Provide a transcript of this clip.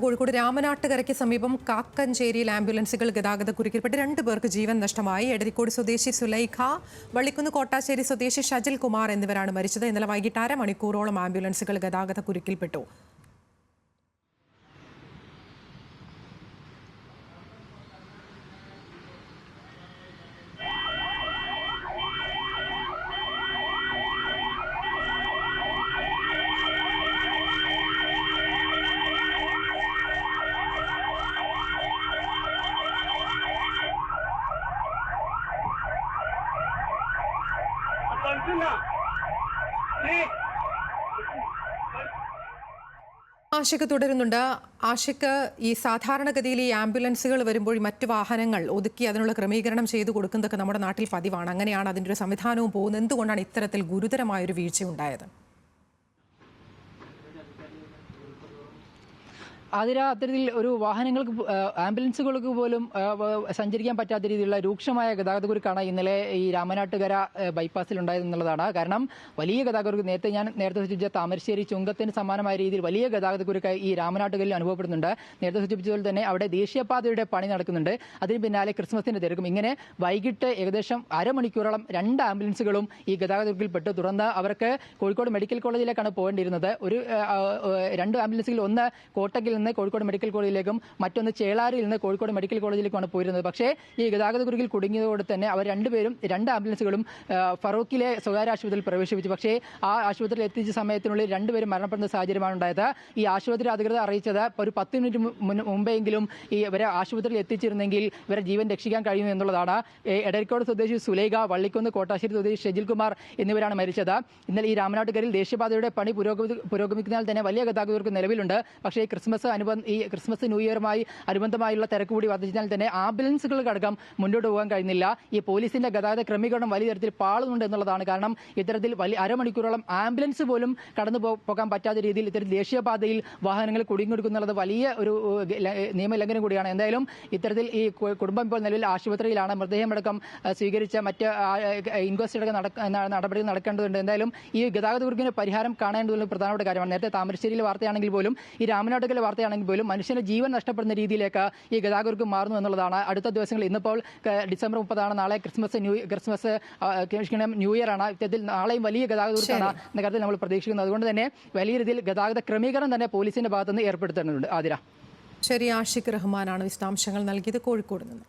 കോഴിക്കോട് രാമനാട്ടുകരയ്ക്ക് സമീപം കാക്കഞ്ചേരിയിൽ ആംബുലൻസുകൾ ഗതാഗതക്കുരുക്കിൽപ്പെട്ട് 2 പേർക്ക് ജീവൻ നഷ്ടമായി. എടരിക്കോട് സ്വദേശി സുലൈഖ, വള്ളിക്കുന്ന് കോട്ടാശ്ശേരി സ്വദേശി ഷജിൽ കുമാർ എന്നിവരാണ് മരിച്ചത്. ഇന്നലെ വൈകിട്ട് അരമണിക്കൂറോളം ആംബുലൻസുകൾ ഗതാഗതക്കുരുക്കിൽപ്പെട്ടു. ആഷിക്ക് തുടരുന്നുണ്ട്. ആഷിക്ക്, ഈ സാധാരണഗതിയിൽ ഈ ആംബുലൻസുകൾ വരുമ്പോൾ മറ്റു വാഹനങ്ങൾ ഒതുക്കി അതിനുള്ള ക്രമീകരണം ചെയ്തു കൊടുക്കുന്നതൊക്കെ നമ്മുടെ നാട്ടിൽ പതിവാണ്. അങ്ങനെയാണ് അതിൻ്റെ ഒരു സംവിധാനവും പോകുന്നത്. എന്തുകൊണ്ടാണ് ഇത്തരത്തിൽ ഗുരുതരമായൊരു വീഴ്ച ഉണ്ടായത്? അത്തരത്തിൽ ഒരു വാഹനങ്ങൾക്ക് ആംബുലൻസുകൾക്ക് പോലും സഞ്ചരിക്കാൻ പറ്റാത്ത രീതിയിലുള്ള രൂക്ഷമായ ഗതാഗതക്കുരുക്കാണ് ഇന്നലെ ഈ രാമനാട്ടുകര ബൈപ്പാസിൽ ഉണ്ടായതെന്നുള്ളതാണ്. കാരണം വലിയ ഗതാഗതക്കുരുക്ക് നേരത്തെ സൂചിപ്പിച്ച താമരശ്ശേരി ചുങ്കത്തിന് സമാനമായ രീതിയിൽ വലിയ ഗതാഗതക്കുരുക്ക് ഈ രാമനാട്ടുകരിൽ അനുഭവപ്പെടുന്നുണ്ട്. നേരത്തെ സൂചിപ്പിച്ചതുപോലെ തന്നെ അവിടെ ദേശീയപാതയുടെ പണി നടക്കുന്നുണ്ട്. അതിന് പിന്നാലെ ക്രിസ്മസിന്റെ തിരക്കും. ഇങ്ങനെ വൈകിട്ട് ഏകദേശം അരമണിക്കൂറോളം 2 ആംബുലൻസുകളും ഈ ഗതാഗതക്കുരുക്കിൽപ്പെട്ട്. തുടർന്ന് അവർക്ക് കോഴിക്കോട് മെഡിക്കൽ കോളേജിലേക്കാണ് പോകേണ്ടിയിരുന്നത്. 2 ആംബുലൻസുകൾ, ഒന്ന് കോട്ടക്കിൽ നിന്ന് കോഴിക്കോട് മെഡിക്കൽ കോളേജിലേക്കും മറ്റൊന്ന് ചേളാരിയിൽ നിന്ന് കോഴിക്കോട് മെഡിക്കൽ കോളേജിലേക്കുമാണ് പോയിരുന്നത്. പക്ഷേ ഈ ഗതാഗതക്കുരുക്കിൽ കുടുങ്ങിയതോടെ തന്നെ അവർ 2 ആംബുലൻസുകളും ഫറൂഖിലെ സ്വകാര്യ ആശുപത്രിയിൽ പ്രവേശിപ്പിച്ചു. പക്ഷേ ആ ആശുപത്രിയിൽ എത്തിച്ച സമയത്തിനുള്ളിൽ 2 പേരും മരണപ്പെടുന്ന സാഹചര്യമാണ് ഉണ്ടായത്. ഈ ആശുപത്രി അധികൃതർ അറിയിച്ചത് ഒരു 10 മിനിറ്റ് മുമ്പെങ്കിലും ഇവരെ ആശുപത്രിയിൽ എത്തിച്ചിരുന്നെങ്കിൽ ഇവരെ ജീവൻ രക്ഷിക്കാൻ കഴിയുന്നു എന്നുള്ളതാണ്. എടരിക്കോട് സ്വദേശി സുലൈഖ, വള്ളിക്കുന്ന് കോട്ടാശ്ശേരി സ്വദേശി ഷജിൽ കുമാർ എന്നിവരാണ് മരിച്ചത്. ഇന്നലെ ഈ രാമനാട്ടുകരിൽ ദേശീയപാതയുടെ പണി പുരോഗമിക്കുന്നതിനാൽ തന്നെ വലിയ ഗതാഗതക്കുരുക്ക് നിലവിലുണ്ട്. പക്ഷേ ക്രിസ്മസ് ന്യൂ ഇയറുമായി അനുബന്ധമായുള്ള തിരക്ക് കൂടി വർദ്ധിച്ചാൽ തന്നെ ആംബുലൻസുകൾക്കടക്കം മുന്നോട്ട് പോകാൻ കഴിയുന്നില്ല. ഈ പോലീസിന്റെ ഗതാഗത ക്രമീകരണം വലിയ തരത്തിൽ പാളുന്നുണ്ട് എന്നുള്ളതാണ്. കാരണം ഇത്തരത്തിൽ അരമണിക്കൂറോളം ആംബുലൻസ് പോലും കടന്നു പോകാൻ പറ്റാത്ത രീതിയിൽ ഇത്തരത്തിൽ ദേശീയപാതയിൽ വാഹനങ്ങൾ കുടുങ്ങിക്കൊടുക്കുന്നുള്ളത് വലിയ ഒരു നിയമലംഘനം കൂടിയാണ്. എന്തായാലും ഇത്തരത്തിൽ ഈ കുടുംബം ഇപ്പോൾ നിലവിൽ ആശുപത്രിയിലാണ്. മൃതദേഹമടക്കം സ്വീകരിച്ച മറ്റ് ഇൻക്വസ്റ്റ് അടക്കം നടപടികൾ നടക്കേണ്ടതുണ്ട്. എന്തായാലും ഈ ഗതാഗതക്കുരുക്കിന് പരിഹാരം കാണേണ്ടതുള്ള പ്രധാനപ്പെട്ട കാര്യമാണ്. നേരത്തെ താമരശ്ശേരിയിലെ വാർത്തയാണെങ്കിൽ പോലും ഈ രാമനാട്ടുകര വാർത്തയാണെങ്കിൽ പോലും മനുഷ്യന്റെ ജീവൻ നഷ്ടപ്പെടുന്ന രീതിയിലേക്ക് ഈ ഗതാഗതക്കുരുക്ക് മാറുന്നു എന്നുള്ളതാണ്. അടുത്ത ദിവസങ്ങളിൽ ഇന്നിപ്പോൾ ഡിസംബർ 30 നാളെ ന്യൂ ഇയർ ആണ്. ഇത്തരത്തിൽ നാളെയും വലിയ ഗതാഗതക്കുരുക്കാണ് എന്ന കാര്യത്തിൽ നമ്മൾ പ്രതീക്ഷിക്കുന്നത്. അതുകൊണ്ട് തന്നെ വലിയ രീതിയിൽ ഗതാഗത ക്രമീകരണം തന്നെ പോലീസിന്റെ ഭാഗത്തുനിന്ന് ഏർപ്പെടുത്തേണ്ടതുണ്ട്. ആതിര. ശരി, ആഷിഖ് റഹ്മാനാണ് വിശദാംശങ്ങൾ നൽകിയത് കോഴിക്കോട് നിന്ന്.